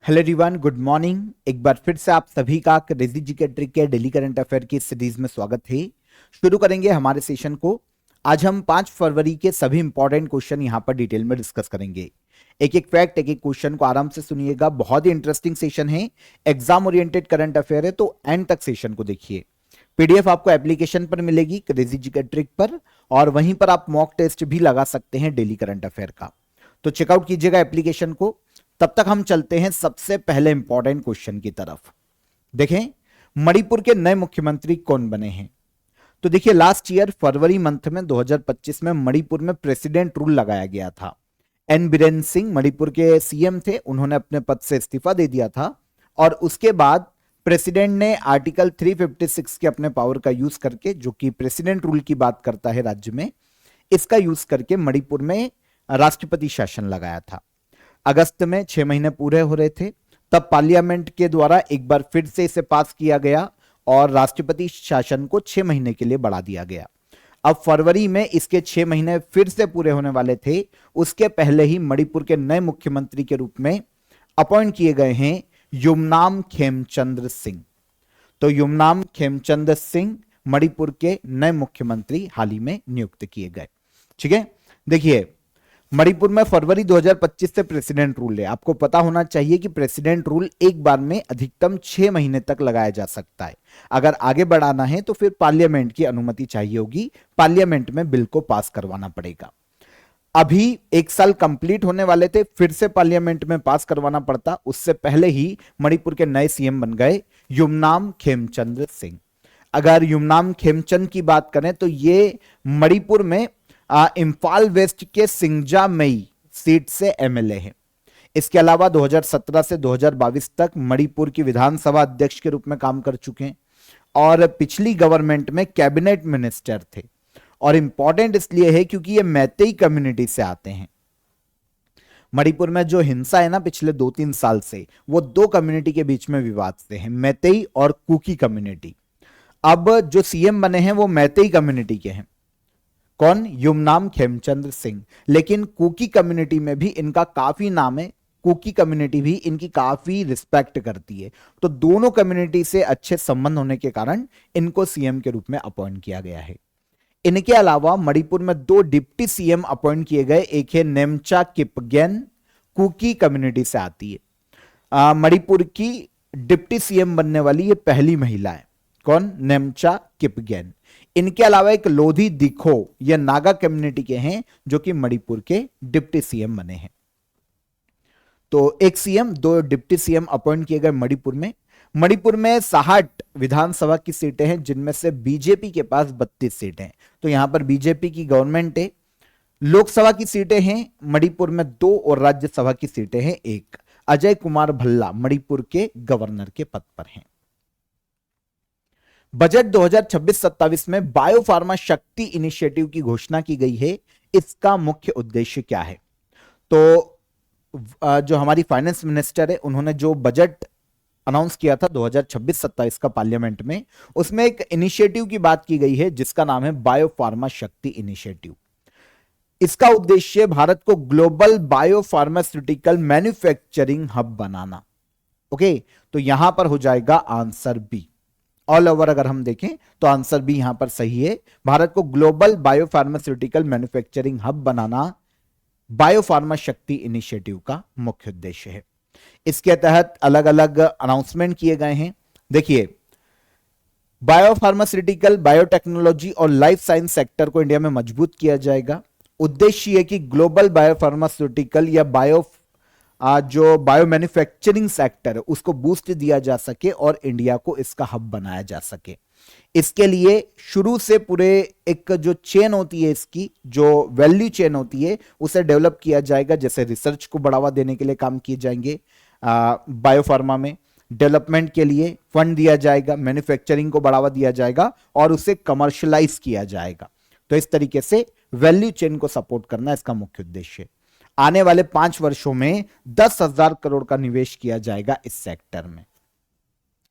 Hello everyone, good morning. एक बार फिर से आप सभी का क्रेजी जीके ट्रिक के डेली करंट अफेयर की सीरीज में स्वागत है। शुरू करेंगे हमारे सेशन को। आज हम 5 फरवरी के सभी इंपॉर्टेंट क्वेश्चन यहां पर डिटेल में डिस्कस करेंगे। एक एक फैक्ट, एक एक क्वेश्चन को आराम से सुनिएगा। बहुत ही इंटरेस्टिंग सेशन है, एग्जाम ओरिएंटेड करंट अफेयर है, तो एंड तक सेशन को देखिए। पीडीएफ आपको एप्लीकेशन पर मिलेगी क्रेजी जीके ट्रिक पर, और वहीं पर आप मॉक टेस्ट भी लगा सकते हैं डेली करंट अफेयर का। तो चेकआउट कीजिएगा एप्लीकेशन को। तब तक हम चलते हैं सबसे पहले इंपॉर्टेंट क्वेश्चन की तरफ। देखें, मणिपुर के नए मुख्यमंत्री कौन बने हैं। तो देखिए, लास्ट ईयर फरवरी मंथ में 2025 में मणिपुर में प्रेसिडेंट रूल लगाया गया था। एन बीरेन सिंह मणिपुर के सीएम थे, उन्होंने अपने पद से इस्तीफा दे दिया था और उसके बाद प्रेसिडेंट ने आर्टिकल 356 के अपने पावर का यूज करके, जो कि प्रेसिडेंट रूल की बात करता है राज्य में, इसका यूज करके मणिपुर में राष्ट्रपति शासन लगाया था। अगस्त में 6 महीने पूरे हो रहे थे, तब पार्लियामेंट के द्वारा एक बार फिर से इसे पास किया गया और राष्ट्रपति शासन को 6 महीने के लिए बढ़ा दिया गया। अब फरवरी में इसके 6 महीने फिर से पूरे होने वाले थे। उसके पहले ही मणिपुर के नए मुख्यमंत्री के रूप में अपॉइंट किए गए हैं युमनाम खेमचंद्र सिंह। तो युमनाम खेमचंद्र सिंह मणिपुर के नए मुख्यमंत्री हाल ही में नियुक्त किए गए। ठीक है, देखिए, मणिपुर में फरवरी 2025 से प्रेसिडेंट रूल है। आपको पता होना चाहिए कि प्रेसिडेंट रूल एक बार में अधिकतम 6 महीने तक लगाया जा सकता है। अगर आगे बढ़ाना है तो फिर पार्लियामेंट की अनुमति चाहिए होगी, पार्लियामेंट में बिल को पास करवाना पड़ेगा। अभी 1 साल कंप्लीट होने वाले थे, फिर से पार्लियामेंट में पास करवाना पड़ता। उससे पहले ही मणिपुर के नए सीएम बन गए युमनाम खेमचंद्र सिंह। अगर युमनाम खेमचंद की बात करें तो ये मणिपुर में इंफाल वेस्ट के सिंगजामई सीट से एमएलए हैं। इसके अलावा 2017 से 2022 तक मणिपुर की विधानसभा अध्यक्ष के रूप में काम कर चुके हैं और पिछली गवर्नमेंट में कैबिनेट मिनिस्टर थे। और इंपॉर्टेंट इसलिए है क्योंकि ये मैतेई कम्युनिटी से आते हैं। मणिपुर में जो हिंसा है ना पिछले 2-3 साल से, वो 2 कम्युनिटी के बीच में विवाद से है, मैतेई और कुकी कम्युनिटी। अब जो सीएम बने हैं वो मैतेई कम्युनिटी के हैं। कौन? युमनाम खेमचंद्र सिंह। लेकिन कुकी कम्युनिटी में भी इनका काफी नाम है, कुकी कम्युनिटी भी इनकी काफी रिस्पेक्ट करती है। तो दोनों कम्युनिटी से अच्छे संबंध होने के कारण इनको सीएम के रूप में अपॉइंट किया गया है। इनके अलावा मणिपुर में 2 डिप्टी सीएम अपॉइंट किए गए। एक है नेमचा किपगेन, कुकी कम्युनिटी से आती है। मणिपुर की डिप्टी सीएम बनने वाली ये पहली महिला है। कौन? नेमचा किपगेन। इनके अलावा एक लोधी दिखो, ये नागा कम्युनिटी के हैं, जो कि मणिपुर के डिप्टी सीएम बने हैं। तो एक सीएम, 2 डिप्टी सीएम अपॉइंट किए गए मणिपुर में। मणिपुर में 60 विधानसभा की सीटें हैं, जिनमें से बीजेपी के पास 32 सीटें हैं। तो यहां पर बीजेपी की गवर्नमेंट है। लोकसभा की सीटें हैं मणिपुर में 2 और राज्यसभा की सीटें हैं 1। अजय कुमार भल्ला मणिपुर के गवर्नर के पद पर हैं। बजट 2026-27 में बायोफार्मा शक्ति इनिशिएटिव की घोषणा की गई है। इसका मुख्य उद्देश्य क्या है? तो जो हमारी फाइनेंस मिनिस्टर है, उन्होंने जो बजट अनाउंस किया था 2026-27 का पार्लियामेंट में, उसमें एक इनिशिएटिव की बात की गई है जिसका नाम है बायोफार्मा शक्ति इनिशिएटिव। इसका उद्देश्य भारत को ग्लोबल बायोफार्मास्यूटिकल मैन्युफैक्चरिंग हब बनाना। ओके, तो यहां पर हो जाएगा आंसर बी। ऑल ओवर अगर हम देखें तो आंसर बी यहां पर सही है। भारत को ग्लोबल बायोफार्मास्यूटिकल मैन्युफैक्चरिंग हब बनाना बायोफार्मा शक्ति इनिशिएटिव का मुख्य उद्देश्य है। इसके तहत अलग अलग अनाउंसमेंट किए गए हैं। देखिए, बायोफार्मास्यूटिकल, बायोटेक्नोलॉजी और लाइफ साइंस सेक्टर को इंडिया में मजबूत किया जाएगा। उद्देश्य है कि ग्लोबल बायोफार्मास्यूटिकल या जो बायो मैन्युफैक्चरिंग सेक्टर है उसको बूस्ट दिया जा सके और इंडिया को इसका हब बनाया जा सके। इसके लिए शुरू से पूरे एक जो चेन होती है, इसकी जो वैल्यू चेन होती है, उसे डेवलप किया जाएगा। जैसे रिसर्च को बढ़ावा देने के लिए काम किए जाएंगे, बायोफार्मा में डेवलपमेंट के लिए फंड दिया जाएगा, मैन्युफैक्चरिंग को बढ़ावा दिया जाएगा और उसे कमर्शियलाइज किया जाएगा। तो इस तरीके से वैल्यू चेन को सपोर्ट करना इसका मुख्य उद्देश्य है। आने वाले 5 वर्षों में 10,000 करोड़ का निवेश किया जाएगा इस सेक्टर में।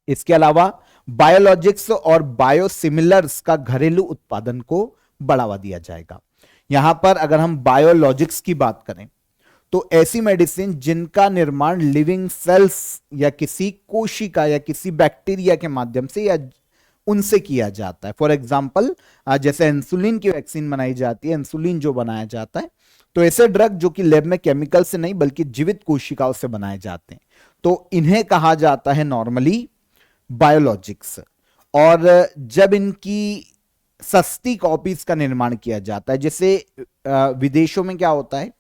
इसके अलावा बायोलॉजिक्स और बायोसिमिलर्स का घरेलू उत्पादन को बढ़ावा दिया जाएगा। यहां पर अगर हम बायोलॉजिक्स की बात करें तो ऐसी मेडिसिन जिनका निर्माण लिविंग सेल्स या किसी कोशिका या किसी बैक्टीरिया के माध्यम से या उनसे किया जाता है। फॉर एग्जाम्पल जैसे इंसुलिन की वैक्सीन बनाई जाती है, इंसुलिन जो बनाया जाता है, तो ऐसे ड्रग जो कि लैब में केमिकल से नहीं बल्कि जीवित कोशिकाओं से बनाए जाते हैं, तो इन्हें कहा जाता है नॉर्मली बायोलॉजिक्स। और जब इनकी सस्ती कॉपीज का निर्माण किया जाता है, जैसे विदेशों में क्या होता है,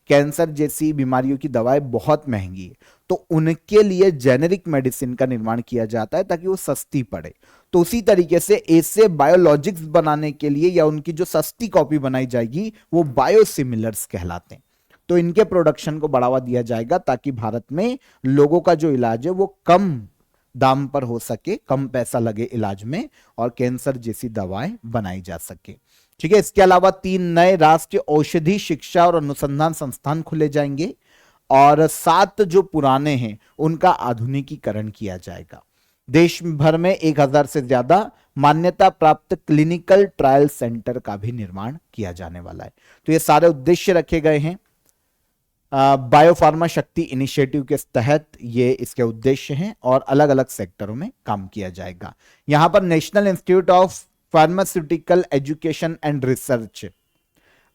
कैंसर जैसी बीमारियों की दवाएं बहुत महंगी है, तो उनके लिए जेनेरिक मेडिसिन का निर्माण किया जाता है ताकि वो सस्ती पड़े। तो उसी तरीके से ऐसे बायोलॉजिक्स बनाने के लिए या उनकी जो सस्ती कॉपी बनाई जाएगी वो बायोसिमिलर्स कहलाते हैं। तो इनके प्रोडक्शन को बढ़ावा दिया जाएगा ताकि भारत में लोगों का जो इलाज है वो कम दाम पर हो सके, कम पैसा लगे इलाज में, और कैंसर जैसी दवाएं बनाई जा सके। ठीक है। इसके अलावा 3 नए राष्ट्रीय औषधि शिक्षा और अनुसंधान संस्थान खुले जाएंगे और 7 जो पुराने हैं उनका आधुनिकीकरण किया जाएगा। देश भर में 1000 से ज्यादा मान्यता प्राप्त क्लिनिकल ट्रायल सेंटर का भी निर्माण किया जाने वाला है। तो ये सारे उद्देश्य रखे गए हैं बायोफार्मा शक्ति इनिशिएटिव के तहत, ये इसके उद्देश्य हैं और अलग अलग सेक्टरों में काम किया जाएगा। यहां पर national institute of pharmaceutical education and research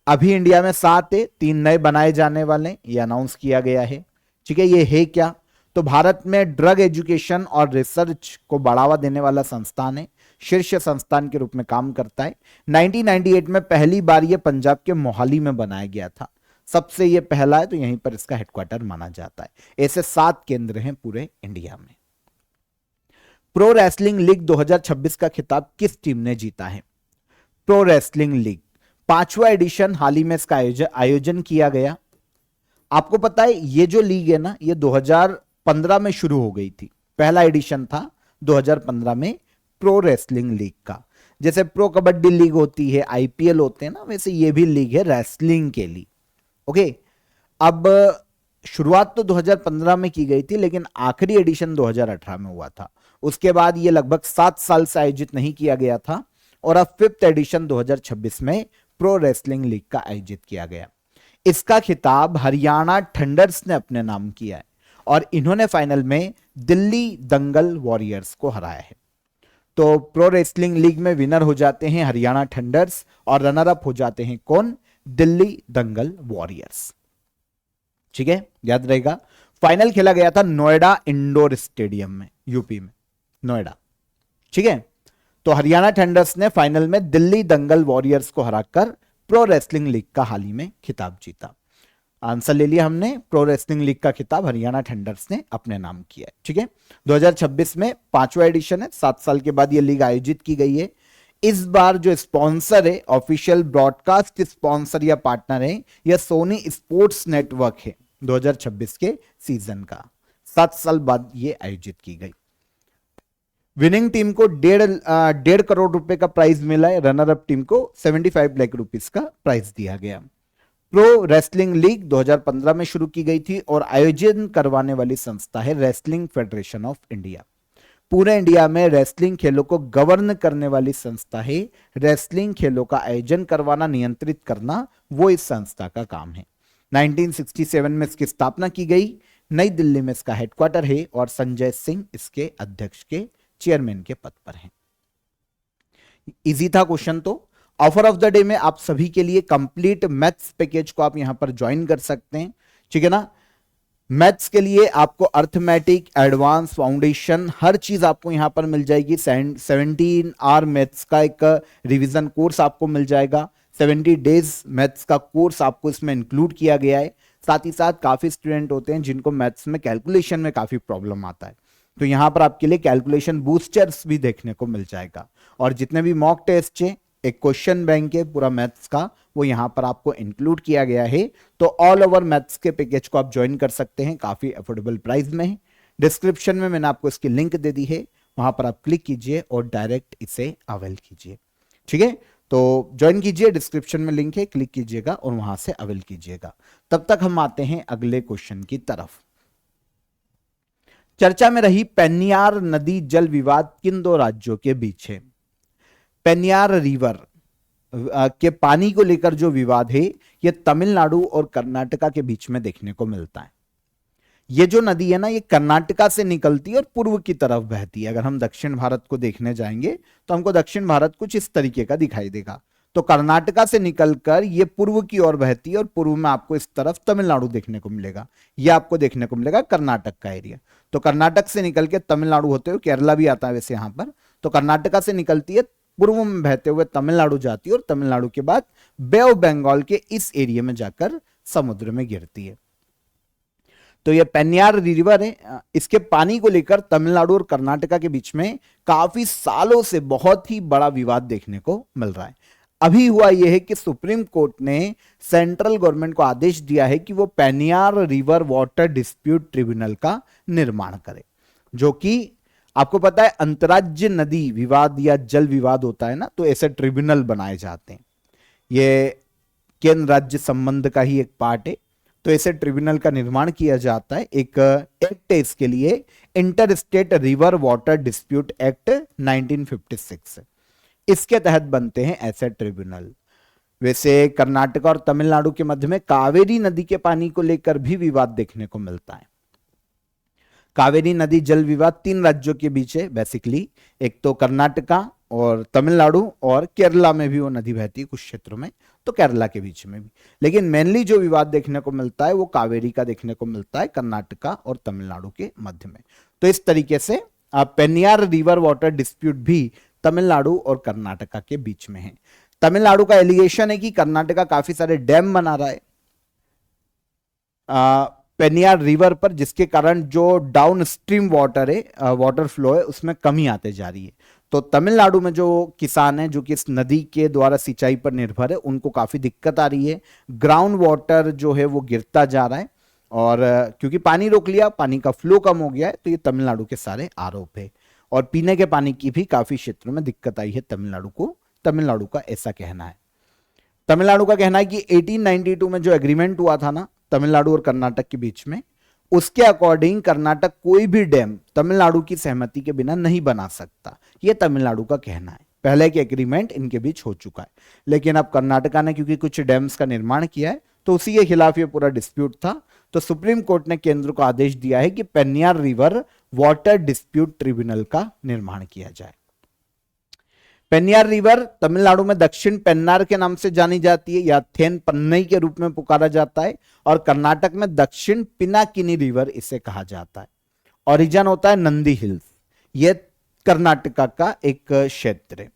अभी इंडिया में 7 है, 3 नए बनाए जाने वाले, ये अनाउंस किया गया है। ठीक है। ये है क्या, तो भारत में ड्रग एजुकेशन और रिसर्च को बढ़ावा देने वाला संस्थान है, शीर्ष संस्थान के रूप में काम करता है। 1998 में पहली बार ये पंजाब के मोहाली में बनाया गया था, सबसे ये पहला है, तो यहीं पर इसका हेडक्वार्टर माना जाता है। ऐसे 7 केंद्र हैं पूरे इंडिया में। प्रो रेसलिंग लीग 2026 का खिताब किस टीम ने जीता है? प्रो रेसलिंग लीग 5वां एडिशन हाल ही में इसका आयोजन किया गया। आपको पता है ये जो लीग है ना, ये 2015 में शुरू हो गई थी, पहला एडिशन था 2015 में प्रो रेसलिंग लीग का। जैसे प्रो कबड्डी लीग होती है, आईपीएल होते हैं ना, वैसे ये भी लीग है रेसलिंग के लिए। ओके। अब शुरुआत तो 2015 में की गई थी, लेकिन आखिरी एडिशन 2018 में हुआ था। उसके बाद ये लगभग 7 साल से आयोजित नहीं किया गया था और अब 5th एडिशन 2026 में प्रो रेसलिंग लीग का आयोजित किया गया। इसका खिताब हरियाणा थंडर्स ने अपने नाम किया है और इन्होंने फाइनल में दिल्ली दंगल वॉरियर्स को हराया है। तो प्रो रेसलिंग लीग में विनर हो जाते हैं हरियाणा थंडर्स और रनर अप हो जाते हैं कौन? दिल्ली दंगल वॉरियर्स। ठीक है, याद रहेगा। फाइनल खेला गया था नोएडा इंडोर स्टेडियम में, यूपी में, नोएडा। ठीक है। तो हरियाणा थंडर्स ने फाइनल में दिल्ली दंगल वॉरियर्स को हराकर प्रो रेसलिंग लीग का हाल ही में खिताब जीता। आंसर ले लिया हमने, प्रो रेसलिंग लीग का खिताब हरियाणा थंडर्स ने अपने नाम किया है। ठीक है। 2026 में 5वां एडिशन है, 7 साल के बाद यह लीग आयोजित की गई है। इस बार जो स्पॉन्सर है, ऑफिशियल ब्रॉडकास्ट स्पॉन्सर या पार्टनर है, यह सोनी स्पोर्ट्स नेटवर्क है 2026 के सीजन का। 7 साल बाद यह आयोजित की गई। विनिंग टीम को 1.5 करोड़ रुपए का प्राइज मिला है, रनर अप टीम को 75 लाख रुपीस का प्राइज दिया गया। प्रो रेसलिंग लीग 2015 में शुरू की गई थी और आयोजन करवाने वाली संस्था है रेसलिंग फेडरेशन ऑफ इंडिया। पूरे इंडिया में रेसलिंग खेलों को गवर्न करने वाली संस्था है। रेसलिंग खेलों का आयोजन करवाना, नियंत्रित करना, वो इस संस्था का काम है। 1967 में इसकी स्थापना की गई। नई दिल्ली में इसका हेडक्वार्टर है और संजय सिंह इसके अध्यक्ष के चेयरमैन के पद पर हैं। इजी था क्वेश्चन। तो ऑफर ऑफ द डे में आप सभी के लिए कंप्लीट मैथ्स पैकेज को आप यहां पर ज्वाइन कर सकते हैं। ठीक है ना। मैथ्स के लिए आपको अर्थमेटिक, एडवांस, फाउंडेशन, हर चीज आपको यहां पर मिल जाएगी। 17 आवर मैथ्स का एक रिवीजन कोर्स आपको मिल जाएगा। 70 डेज मैथ्स का कोर्स आपको इसमें इंक्लूड किया गया है। साथ ही साथ काफी स्टूडेंट होते हैं जिनको मैथ्स में कैलकुलेशन में काफी प्रॉब्लम आता है, तो यहां पर आपके लिए कैलकुलेशन बूस्टर्स भी देखने को मिल जाएगा। और जितने भी मॉक टेस्ट है, एक क्वेश्चन बैंक है पूरा मैथ्स का, वो यहां पर आपको इंक्लूड किया गया है। तो ऑल ओवर मैथ्स के पैकेज को आप ज्वाइन कर सकते हैं, काफी अफोर्डेबल प्राइस में है। डिस्क्रिप्शन में मैंने आपको इसकी लिंक दे दी है, वहां पर आप क्लिक कीजिए और डायरेक्ट इसे अवेल कीजिए। ठीक है। तो ज्वाइन कीजिए, डिस्क्रिप्शन में लिंक है, क्लिक कीजिएगा और वहां से अवेल कीजिएगा। तब तक हम आते हैं अगले क्वेश्चन की तरफ। चर्चा में रही पेन्नियार नदी जल विवाद किन 2 राज्यों के बीच है? पेन्नियार रिवर के पानी को लेकर जो विवाद है ये तमिलनाडु और कर्नाटका के बीच में देखने को मिलता है। ये जो नदी है ना, ये कर्नाटका से निकलती है और पूर्व की तरफ बहती है। अगर हम दक्षिण भारत को देखने जाएंगे तो हमको दक्षिण भारत कुछ इस तरीके का दिखाई देगा। तो कर्नाटका से निकलकर ये पूर्व की ओर बहती है और पूर्व में आपको इस तरफ तमिलनाडु देखने को मिलेगा। ये आपको देखने को मिलेगा कर्नाटक का एरिया। तो कर्नाटक से निकल के तमिलनाडु होते हुए केरला भी आता है वैसे यहां पर। तो कर्नाटका से निकलती है, पूर्व में बहते हुए तमिलनाडु जाती है और तमिलनाडु के बाद बे ऑफ बंगाल के इस एरिया में जाकर समुद्र में गिरती है। तो ये पेन्यार रिवर है, इसके पानी को लेकर तमिलनाडु और कर्नाटका के बीच में काफी सालों से बहुत ही बड़ा विवाद देखने को मिल रहा है। अभी हुआ यह है कि सुप्रीम कोर्ट ने सेंट्रल गवर्नमेंट को आदेश दिया है कि वो पेन्यार रिवर वाटर डिस्प्यूट ट्रिब्यूनल का निर्माण करे, जो कि आपको पता है अंतर्राज्यीय नदी विवाद या जल विवाद होता है ना, तो ऐसे ट्रिब्यूनल बनाए जाते हैं। ये केंद्र राज्य संबंध का ही एक पार्ट है। तो ऐसे ट्रिब्यूनल का निर्माण किया जाता है। एक एक्ट है इसके लिए, inter state river water dispute act 1956। इसके तहत बनते हैं ऐसे ट्रिब्यूनल। वैसे कर्नाटक और तमिलनाडु के मध्य में कावेरी नदी के पानी को लेकर भी विवाद देखने को मिलता है। कावेरी नदी जल विवाद 3 राज्यों के बीच है बेसिकली, एक तो कर्नाटका और तमिलनाडु और केरला में भी वो नदी बहती है कुछ क्षेत्रों में, तो केरला के बीच में भी। लेकिन मेनली जो विवाद देखने को मिलता है वो कावेरी का देखने को मिलता है कर्नाटका और तमिलनाडु के मध्य में। तो इस तरीके से पेन्यार रिवर वाटर डिस्प्यूट भी तमिलनाडु और कर्नाटका के बीच में है। तमिलनाडु का एलिगेशन है कि कर्नाटका काफी सारे डैम बना रहा है पेन्यार रिवर पर, जिसके कारण जो डाउन स्ट्रीम वाटर है, वाटर फ्लो है, उसमें कमी आते जा रही है। तो तमिलनाडु में जो किसान हैं जो कि इस नदी के द्वारा सिंचाई पर निर्भर है, उनको काफी दिक्कत आ रही है। ग्राउंड वाटर जो है वो गिरता जा रहा है और क्योंकि पानी रोक लिया, पानी का फ्लो कम हो गया है, तो ये तमिलनाडु के सारे आरोप है। और पीने के पानी की भी काफी क्षेत्रों में दिक्कत आई है तमिलनाडु को, तमिलनाडु का ऐसा कहना है। तमिलनाडु का कहना है कि 1892 में जो एग्रीमेंट हुआ था ना तमिलनाडु और कर्नाटक के बीच में, उसके अकॉर्डिंग कर्नाटक कोई भी डैम तमिलनाडु की सहमति के बिना नहीं बना सकता, यह तमिलनाडु का कहना है। पहले के एग्रीमेंट इनके बीच हो चुका है, लेकिन अब कर्नाटका ने क्योंकि कुछ डैम्स का निर्माण किया है तो उसी के खिलाफ ये पूरा डिस्प्यूट था। तो सुप्रीम कोर्ट ने केंद्र को आदेश दिया है कि पेन्यार रिवर वाटर डिस्प्यूट ट्रिब्यूनल का निर्माण किया जाए। पेन्यार रिवर तमिलनाडु में दक्षिण पेन्नार के नाम से जानी जाती है या थेन पन्नई के रूप में पुकारा जाता है, और कर्नाटक में दक्षिण पिनाकिनी रिवर इसे कहा जाता है। ओरिजिन होता है नंदी हिल्स, यह कर्नाटका का एक क्षेत्र है।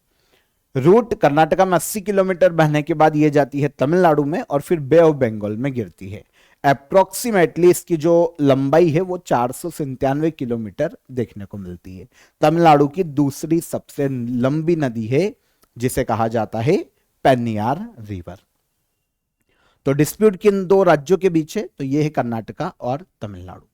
रूट कर्नाटका में 80 किलोमीटर बहने के बाद ये जाती है तमिलनाडु में और फिर बे ऑफ बंगाल में गिरती है। अप्रोक्सीमेटली इसकी जो लंबाई है वो 497 किलोमीटर देखने को मिलती है। तमिलनाडु की दूसरी सबसे लंबी नदी है जिसे कहा जाता है पेन्यार रिवर। तो डिस्प्यूट किन 2 राज्यों के बीच है, तो यह है कर्नाटका और तमिलनाडु।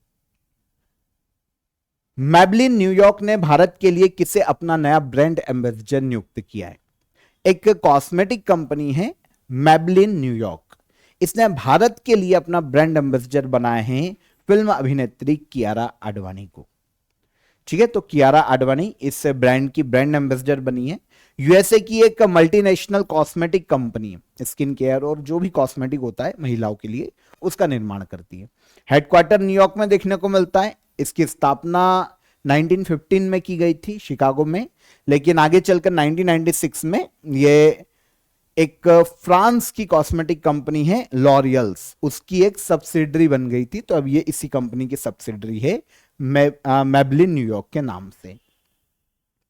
मैबलिन न्यूयॉर्क ने भारत के लिए किसे अपना नया ब्रांड एम्बेसडर नियुक्त किया है? एक कॉस्मेटिक कंपनी है मैबलिन न्यूयॉर्क, इसने भारत के लिए अपना ब्रांड एम्बेसडर बनाए हैं फिल्म अभिनेत्री कियारा आडवाणी को। ठीक है, तो कियारा आडवाणी इस ब्रांड की ब्रांड एम्बेसडर बनी है। यूएसए की एक मल्टीनेशनल कॉस्मेटिक कंपनी है, स्किन केयर और जो भी कॉस्मेटिक होता है महिलाओं के लिए उसका निर्माण करती है। हेडक्वार्टर न्यूयॉर्क में देखने को मिलता है। इसकी स्थापना 1915 में की गई थी शिकागो में, लेकिन आगे चलकर 1996 में ये एक फ्रांस की कॉस्मेटिक कंपनी है लॉरियल्स, उसकी एक सब्सिडरी बन गई थी। तो अब ये इसी कंपनी की सब्सिडरी है मैबलिन न्यूयॉर्क के नाम से।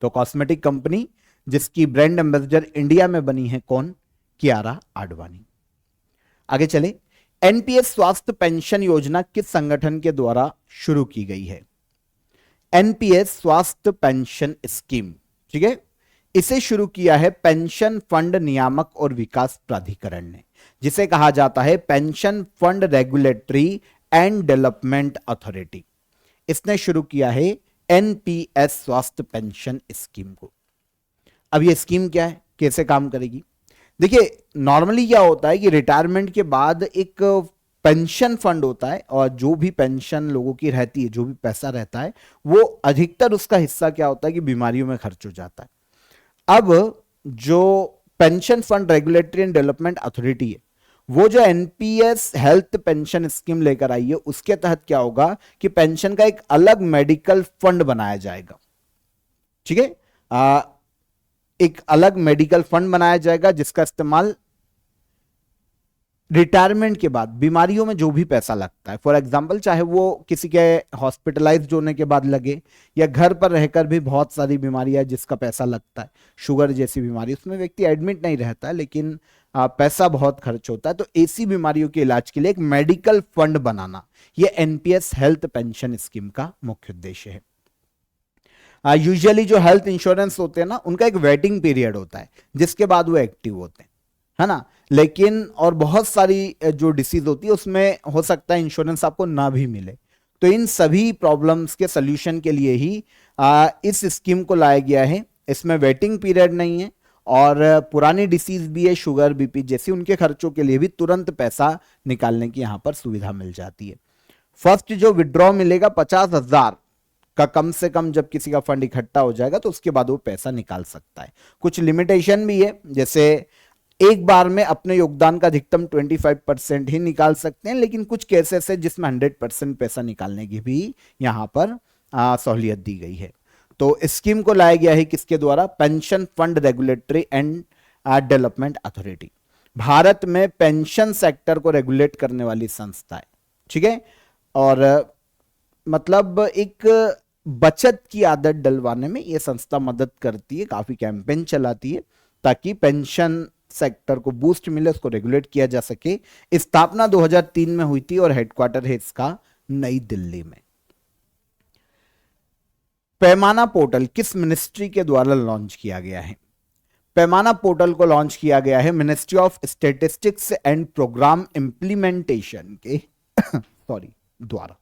तो कॉस्मेटिक कंपनी जिसकी ब्रांड एम्बेसडर इंडिया में बनी है कौन? कियारा आडवाणी। आगे चले, एनपीएस स्वास्थ्य पेंशन योजना किस संगठन के द्वारा शुरू की गई है? एनपीएस स्वास्थ्य पेंशन स्कीम, ठीक है, इसे शुरू किया है पेंशन फंड नियामक और विकास प्राधिकरण ने, जिसे कहा जाता है pension fund regulatory and development authority. इसने शुरू किया है एनपीएस स्वास्थ्य पेंशन स्कीम को। अब ये स्कीम क्या है, कैसे काम करेगी? देखिए, नॉर्मली क्या होता है कि रिटायरमेंट के बाद एक पेंशन फंड होता है और जो भी पेंशन लोगों की रहती है, जो भी पैसा रहता है, वो अधिकतर उसका हिस्सा क्या होता है कि बीमारियों में खर्च हो जाता है। अब जो pension fund regulatory and development authority है वो जो एनपीएस हेल्थ पेंशन स्कीम लेकर आई है उसके तहत क्या होगा कि पेंशन का एक अलग मेडिकल फंड बनाया जाएगा। ठीक है, एक अलग मेडिकल फंड बनाया जाएगा जिसका इस्तेमाल रिटायरमेंट के बाद बीमारियों में जो भी पैसा लगता है, फॉर एग्जांपल चाहे वो किसी के हॉस्पिटलाइज्ड होने के बाद लगे या घर पर रहकर भी बहुत सारी बीमारियां जिसका पैसा लगता है, शुगर जैसी बीमारी, उसमें व्यक्ति एडमिट नहीं रहता है लेकिन पैसा बहुत खर्च होता है, तो ऐसी बीमारियों के इलाज के लिए एक मेडिकल फंड बनाना, यह एनपीएस हेल्थ पेंशन स्कीम का मुख्य उद्देश्य है। यूजुअली जो हेल्थ इंश्योरेंस होते हैं ना, उनका एक वेटिंग पीरियड होता है जिसके बाद वो एक्टिव होते हैं, है ना, लेकिन और बहुत सारी जो डिसीज होती है उसमें हो सकता है इंश्योरेंस आपको ना भी मिले। तो इन सभी प्रॉब्लम्स के सॉल्यूशन के लिए ही इस स्कीम को लाया गया है। इसमें वेटिंग पीरियड नहीं है और पुरानी डिसीज भी है, शुगर बीपी जैसी, उनके खर्चों के लिए भी तुरंत पैसा निकालने की यहां पर सुविधा मिल जाती है। फर्स्ट जो विड्रॉ मिलेगा 50,000 का कम से कम जब किसी का फंड इकट्ठा हो जाएगा तो उसके बाद वो पैसा निकाल सकता है। कुछ लिमिटेशन भी है, जैसे एक बार में अपने योगदान का अधिकतम 25% ही निकाल सकते हैं, लेकिन कुछ केसेस है जिसमें 100% पैसा निकालने की भी यहां पर सहूलियत दी गई है। तो स्कीम को लाया गया है किसके द्वारा? Pension fund regulatory and development authority, Bharat में पेंशन सेक्टर को रेगुलेट करने वाली संस्था है। ठीक है, और मतलब एक बचत की आदत डलवाने में यह संस्था मदद करती है, काफी कैंपेन चलाती है ताकि पेंशन सेक्टर को बूस्ट मिले, उसको रेगुलेट किया जा सके। स्थापना 2003 में हुई थी और हेडक्वार्टर है इसका नई दिल्ली में। पैमाना पोर्टल किस मिनिस्ट्री के द्वारा लॉन्च किया गया है? पैमाना पोर्टल को लॉन्च किया गया है ministry of statistics and programme implementation के द्वारा।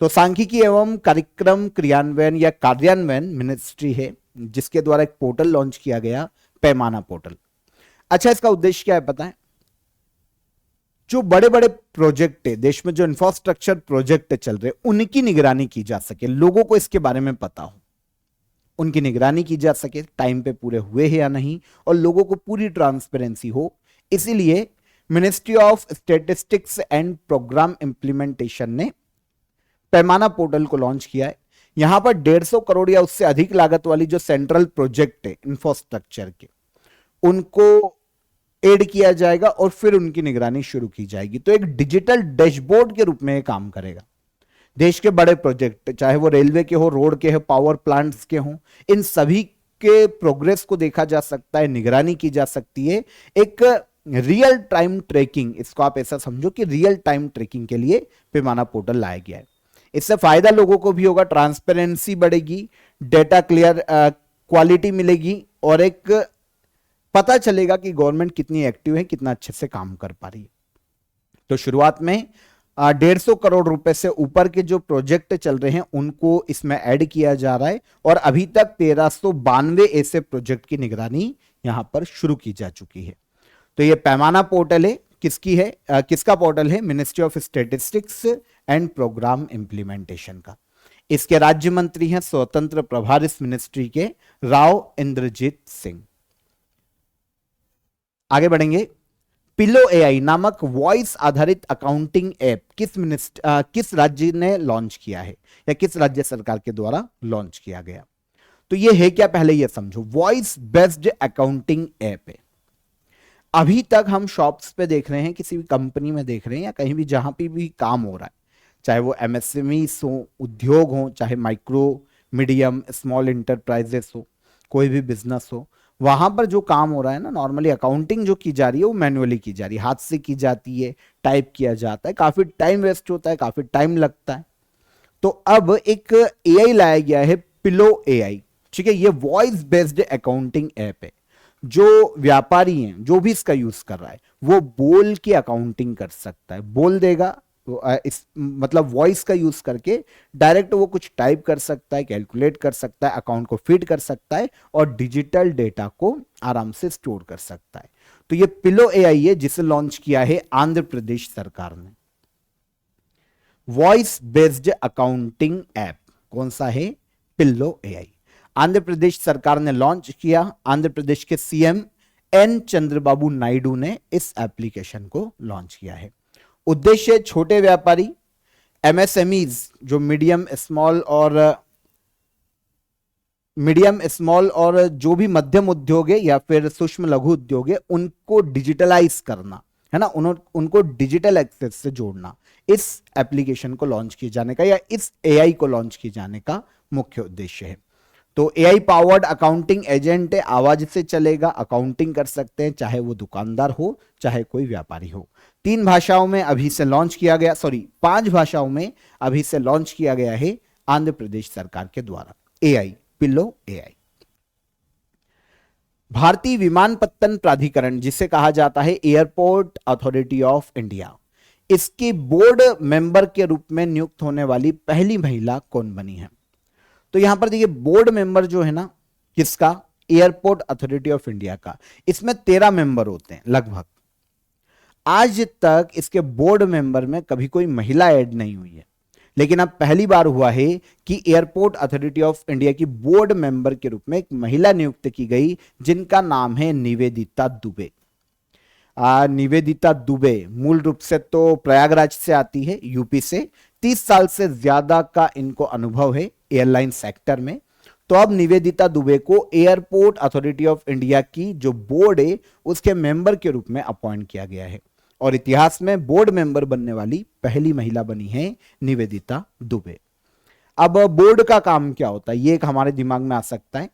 तो सांख्यिकी एवं कार्यक्रम क्रियान्वयन या कार्यान्वयन मिनिस्ट्री है जिसके द्वारा एक पोर्टल लॉन्च किया गया, पैमाना पोर्टल। अच्छा, इसका उद्देश्य क्या है पता है? जो बड़े बड़े प्रोजेक्ट है देश में, जो इंफ्रास्ट्रक्चर प्रोजेक्ट चल रहे, उनकी निगरानी की जा सके, लोगों को इसके बारे में पता हो, उनकी निगरानी की जा सके, टाइम पे पूरे हुए हैं या नहीं, और लोगों को पूरी ट्रांसपेरेंसी हो। इसीलिए ministry of statistics and programme implementation ने पैमाना पोर्टल को लॉन्च किया है। यहां पर 150 करोड़ या उससे अधिक लागत वाली जो सेंट्रल प्रोजेक्ट है इंफ्रास्ट्रक्चर के, उनको ऐड किया जाएगा और फिर उनकी निगरानी शुरू की जाएगी। तो एक डिजिटल डैशबोर्ड के रूप में यह काम करेगा। देश के बड़े प्रोजेक्ट, चाहे वो रेलवे के हो, रोड के हो, पावर प्लांट्स के हो, इन सभी के प्रोग्रेस को देखा जा सकता है, निगरानी की जा सकती है। एक रियल टाइम ट्रैकिंग, इसको आप ऐसा समझो कि रियल टाइम ट्रैकिंग के लिए पैमाना पोर्टल लाया गया है। इससे फायदा लोगों को भी होगा, ट्रांसपेरेंसी बढ़ेगी, डेटा क्लियर क्वालिटी मिलेगी और एक पता चलेगा कि गवर्नमेंट कितनी एक्टिव है, कितना अच्छे से काम कर पा रही है। तो शुरुआत में 150 करोड़ रुपए से ऊपर के जो प्रोजेक्ट चल रहे हैं उनको इसमें ऐड किया जा रहा है और अभी तक 1392 ऐसे प्रोजेक्ट की निगरानी यहां पर शुरू की जा चुकी है। तो ये पैमाना पोर्टल है, किसकी है, किसका पोर्टल है? Ministry of statistics and programme implementation का। इसके राज्य मंत्री हैं स्वतंत्र प्रभार इस मिनिस्ट्री के राव इंद्रजीत सिंह। आगे बढ़ेंगे। पिलो एआई नामक वॉइस आधारित अकाउंटिंग ऐप किस राज्य ने लॉन्च किया है या किस राज्य सरकार के द्वारा लॉन्च किया गया? तो ये है क्या, पहले ये समझो। वॉइस बेस्ड अकाउंटिंग ऐप है। अभी तक हम शॉप्स पे देख रहे हैं, किसी भी कंपनी में देख रहे हैं या कहीं भी जहां पे भी काम हो रहा है, चाहे वो एमएसएमई हो, उद्योग हो, चाहे माइक्रो मीडियम स्मॉल इंटरप्राइजेस हो, कोई भी बिजनेस हो, वहां पर जो काम हो रहा है ना, नॉर्मली अकाउंटिंग जो की जा रही है वो मैन्युअली की जा रही है, हाथ से की जाती है, टाइप किया जाता है, काफी टाइम वेस्ट होता है, काफी टाइम लगता है। तो अब एक एआई लाया गया है, पिलो एआई। ठीक है, ये वॉइस बेस्ड अकाउंटिंग ऐप है। जो व्यापारी हैं, जो भी इसका यूज कर रहा है, वो बोल के अकाउंटिंग कर सकता है, बोल देगा, इस मतलब वॉइस का यूज करके डायरेक्ट वो कुछ टाइप कर सकता है, कैलकुलेट कर सकता है, अकाउंट को फीड कर सकता है और डिजिटल डेटा को आराम से स्टोर कर सकता है। तो ये पिलो एआई है जिसे लॉन्च किया है आंध्र प्रदेश सरकार ने। वॉइस बेस्ड अकाउंटिंग ऐप कौन सा है? Pillow AI. आंध्र प्रदेश सरकार ने लॉन्च किया। आंध्र प्रदेश के सीएम एन चंद्रबाबू नायडू ने इस एप्लीकेशन को लॉन्च किया है। उद्देश्य छोटे व्यापारी, एमएसएमईज जो मीडियम स्मॉल और जो भी मध्यम उद्योग है या फिर सूक्ष्म लघु उद्योग है उनको डिजिटलाइज करना है ना, उनको डिजिटल एक्सेस से जोड़ना, इस एप्लीकेशन को लॉन्च किए जाने का या इस एआई को लॉन्च किए जाने का मुख्य उद्देश्य है। तो एआई पावर्ड अकाउंटिंग एजेंट है, आवाज से चलेगा, अकाउंटिंग कर सकते हैं चाहे वो दुकानदार हो चाहे कोई व्यापारी हो। 3 भाषाओं में अभी से लॉन्च किया गया, 5 भाषाओं में अभी से लॉन्च किया गया है आंध्र प्रदेश सरकार के द्वारा। AI pillow AI. भारतीय विमानपत्तन प्राधिकरण जिसे कहा जाता है एयरपोर्ट अथॉरिटी ऑफ इंडिया, इसके बोर्ड मेंबर के रूप में नियुक्त होने वाली पहली महिला कौन बनी है? तो यहां पर देखिए बोर्ड मेंबर जो है ना किसका, एयरपोर्ट अथॉरिटी ऑफ इंडिया का, इसमें 13 मेंबर होते हैं लगभग। आज तक इसके बोर्ड मेंबर में कभी कोई महिला ऐड नहीं हुई है, लेकिन अब पहली बार हुआ है कि एयरपोर्ट अथॉरिटी ऑफ इंडिया की बोर्ड मेंबर के रूप में एक महिला नियुक्त की गई जिनका नाम है निवेदिता दुबे। निवेदिता दुबे मूल रूप से तो प्रयागराज से आती है, यूपी से। 30 साल से ज्यादा का इनको अनुभव है एयरलाइन सेक्टर में। तो अब निवेदिता दुबे को एयरपोर्ट अथॉरिटी ऑफ इंडिया की जो बोर्ड है उसके मेंबर के रूप में अपॉइंट किया गया है और इतिहास में बोर्ड मेंबर बनने वाली पहली महिला बनी है निवेदिता दुबे। अब बोर्ड का काम क्या होता है ये एक हमारे दिमाग में आ सकता है।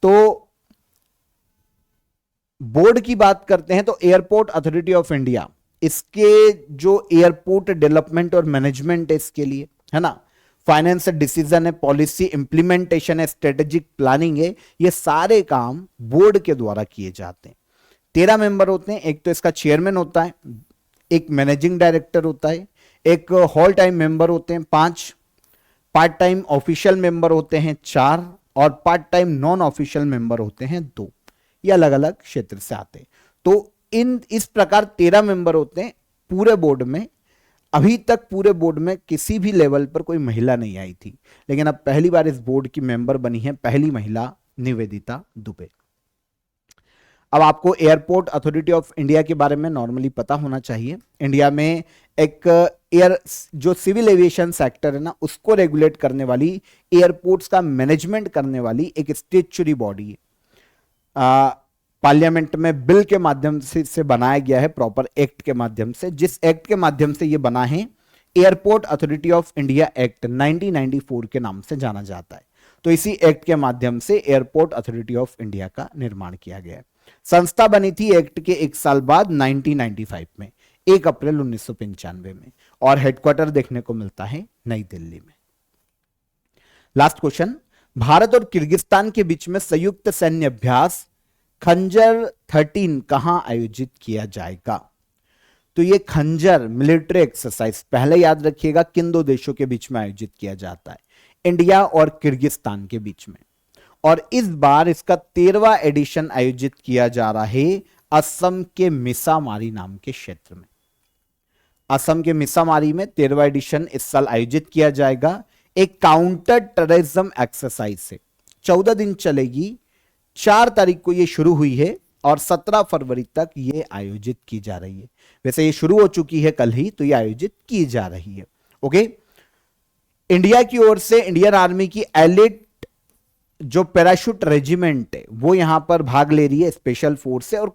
तो बोर्ड की बात करते हैं तो एयरपोर्ट अथॉरिटी ऑफ इंडिया, इसके जो एयरपोर्ट डेवलपमेंट और मैनेजमेंट है इसके लिए, है ना, फाइनेंस डिसीजन है, पॉलिसी इंप्लीमेंटेशन है, स्ट्रेटेजिक प्लानिंग है, ये सारे काम बोर्ड के द्वारा किए जाते हैं। 13 मेंबर होते हैं। एक तो इसका चेयरमैन होता है, एक मैनेजिंग डायरेक्टर होता है, एक होल टाइम मेंबर होते हैं 5, पार्ट टाइम ऑफिशियल मेंबर होते हैं 4 और part time non official member होते हैं 2। ये अलग अलग क्षेत्र से आते हैं। तो इस प्रकार 13 मेंबर होते हैं पूरे बोर्ड में। अभी तक पूरे बोर्ड में किसी भी लेवल पर कोई महिला नहीं आई थी, लेकिन अब पहली बार इस बोर्ड की मेंबर बनी है पहली महिला निवेदिता दुबे। अब आपको एयरपोर्ट अथॉरिटी ऑफ इंडिया के बारे में नॉर्मली पता होना चाहिए। इंडिया में एक जो सिविल एविएशन सेक्टर है ना उसको रेगुलेट करने वाली, एयरपोर्ट्स का मैनेजमेंट करने वाली एक स्टैट्यूटरी बॉडी है। पार्लियामेंट में बिल के माध्यम से बनाया गया है, प्रॉपर एक्ट के माध्यम से। जिस एक्ट के माध्यम से ये बना है airport authority of India act 1994 के नाम से जाना जाता है। तो इसी एक्ट के माध्यम से एयरपोर्ट अथॉरिटी ऑफ इंडिया का निर्माण किया गया है। संस्था बनी थी एक्ट के 1 साल बाद 1995 में, 1 अप्रैल 1995 में, और हेडक्वार्टर देखने को मिलता है नई दिल्ली में। लास्ट क्वेश्चन, भारत और किर्गिस्तान के बीच में संयुक्त सैन्य अभ्यास खंजर 13 कहां आयोजित किया जाएगा? तो ये खंजर मिलिट्री एक्सरसाइज पहले याद रखिएगा किन 2 देशों के बीच में आयोजित किया जाता है, इंडिया और किर्गिस्तान के बीच में। और इस बार इसका 13वां एडिशन आयोजित किया जा रहा है असम के मिसामारी नाम के क्षेत्र में। असम के मिसामारी में 13वां एडिशन इस साल आयोजित किया जाएगा। एक काउंटर टेररिज्म एक्सरसाइज से 14 दिन चलेगी। 4 तारीख को यह शुरू हुई है और 17 फरवरी तक यह आयोजित की जा रही है। वैसे ये शुरू हो चुकी है कल ही, तो यह आयोजित की जा रही है। ओके, इंडिया की ओर से इंडियन आर्मी की एलिट जो पैराशूट रेजिमेंट है वो यहां पर भाग ले रही है, स्पेशल फोर्स है। और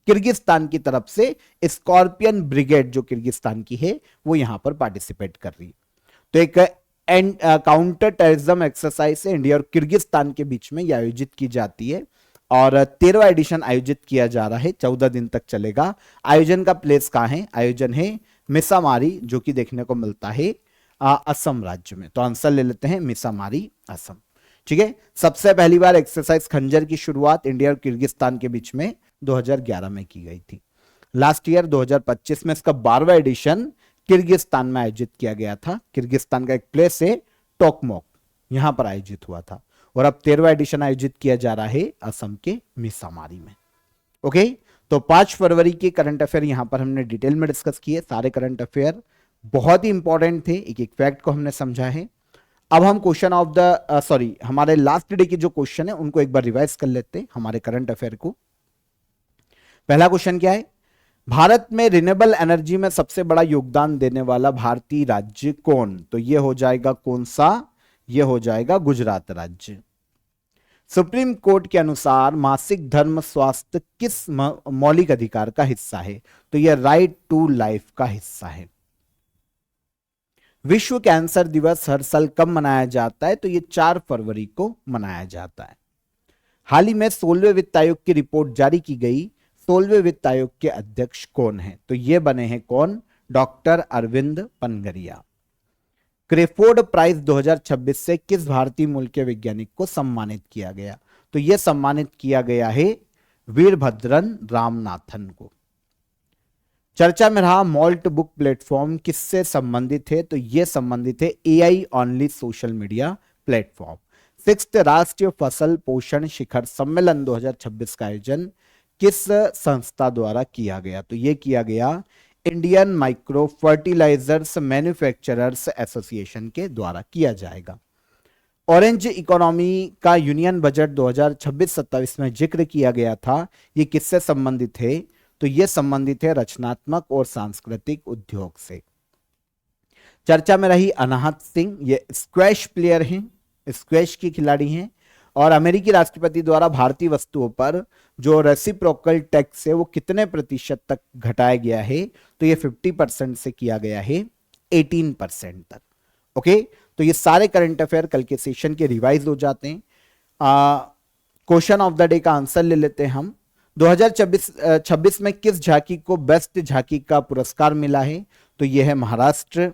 किर्गिस्तान की तरफ से स्कॉर्पियन ब्रिगेड जो किर्गिस्तान की है वो यहां पर पार्टिसिपेट कर रही है। तो एक काउंटर टेररिज्म एक्सरसाइज है इंडिया और किर्गिस्तान के बीच में यह आयोजित की जाती है और 13वां एडिशन आयोजित किया जा रहा है। 14 दिन तक चलेगा। आयोजन का प्लेस कहां है? आयोजन है मिसामारी, जो कि देखने को मिलता है असम राज्य में। तो आंसर ले लेते हैं मिसामारी, असम। ठीक है, सबसे पहली बार एक्सरसाइज खंजर की शुरुआत इंडिया और किर्गिस्तान के बीच में 2011 में की गई थी। लास्ट ईयर 2025 में इसका 12वां एडिशन किर्गिस्तान में आयोजित किया गया था। किर्गिस्तान का एक प्लेस है टोकमोक, यहां पर आयोजित हुआ था। और अब 13वां एडिशन आयोजित किया जा रहा है असम के मिसामारी में। ओके, तो 5 फरवरी के करंट अफेयर यहां पर हमने डिटेल में डिस्कस किए। सारे करंट अफेयर बहुत ही इंपॉर्टेंट थे, एक एक फैक्ट को हमने समझा है। अब हम क्वेश्चन ऑफ द हमारे लास्ट डे के जो क्वेश्चन है उनको एक बार रिवाइज कर लेते हैं, हमारे करंट अफेयर को। पहला क्वेश्चन क्या है, भारत में रिन्यूएबल एनर्जी में सबसे बड़ा योगदान देने वाला भारतीय राज्य कौन? तो ये हो जाएगा कौन सा, ये हो जाएगा गुजरात राज्य। सुप्रीम कोर्ट के अनुसार मासिक धर्म स्वास्थ्य किस मौलिक अधिकार का हिस्सा है? तो यह राइट टू लाइफ का हिस्सा है। विश्व कैंसर दिवस हर साल कब मनाया जाता है? तो यह 4 फरवरी को मनाया जाता है। हाल ही में 16वें वित्त आयोग की रिपोर्ट जारी की गई, 16वें वित्त आयोग के अध्यक्ष कौन है? तो यह बने हैं कौन? डॉक्टर अरविंद पनगरिया। क्रेफोर्ड प्राइज 2026 से किस भारतीय मूल के वैज्ञानिक को सम्मानित किया गया? तो यह सम्मानित किया गया है वीरभद्रन रामनाथन को। चर्चा में रहा मॉल्ट बुक प्लेटफॉर्म किससे संबंधित है? तो यह संबंधित है AI only social media platform. 6th राष्ट्रीय फसल पोषण शिखर सम्मेलन 2026 का आयोजन किस संस्था द्वारा किया गया? तो यह किया गया Indian micro fertilizers manufacturers association के द्वारा किया जाएगा। ऑरेंज इकोनॉमी का यूनियन बजट 2026-27 में जिक्र किया गया था, ये किससे संबंधित है? तो यह संबंधित है रचनात्मक और सांस्कृतिक उद्योग से। चर्चा में रही अनाहत सिंह, ये स्क्वैश प्लेयर हैं, स्क्वैश की खिलाड़ी हैं, और अमेरिकी राष्ट्रपति द्वारा भारतीय वस्तुओं पर जो रेसिप्रोकल टैक्स है वो कितने प्रतिशत तक घटाया गया है? तो ये 50% से किया गया है 18% तक। ओके, तो ये सारे करंट अफेयर कल के सेशन के रिवाइज हो जाते हैं। क्वेश्चन ऑफ द डे का आंसर ले लेते हैं हम। 2026 में किस झांकी को बेस्ट झांकी का पुरस्कार मिला है? तो यह है महाराष्ट्र।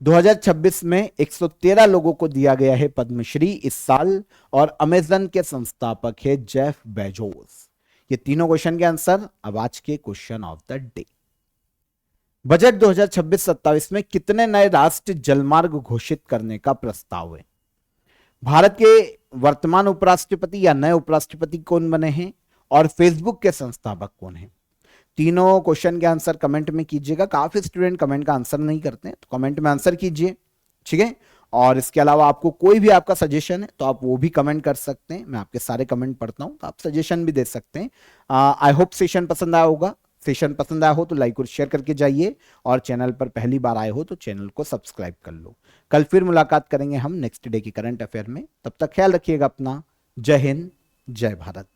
2026 में 113 लोगों को दिया गया है पद्मश्री इस साल, और अमेजन के संस्थापक है जेफ बेजोस। ये तीनों क्वेश्चन के आंसर अब आज के question of the day. Budget 2026-27 में कितने नए राष्ट्रीय जलमार्ग घोषित करने का प्रस्ताव है? भारत के वर्तमान उपराष्ट्रपति या नए उपराष्ट्रपति कौन बने हैं, और फेसबुक के संस्थापक कौन है? तीनों क्वेश्चन के आंसर कमेंट में कीजिएगा। काफी स्टूडेंट कमेंट का आंसर नहीं करते हैं, तो कमेंट में आंसर कीजिए, ठीक है। और इसके अलावा आपको कोई भी आपका सजेशन है तो आप वो भी कमेंट कर सकते हैं, मैं आपके सारे कमेंट पढ़ता हूं, तो आप सजेशन भी दे सकते हैं। आई होप सेशन पसंद आया होगा। सेशन पसंद आया हो तो लाइक और शेयर करके जाइए, और चैनल पर पहली बार आए हो तो चैनल को सब्सक्राइब कर लो। कल फिर मुलाकात करेंगे हम नेक्स्ट डे की करंट अफेयर में, तब तक ख्याल रखिएगा अपना। जय हिंद, जय भारत।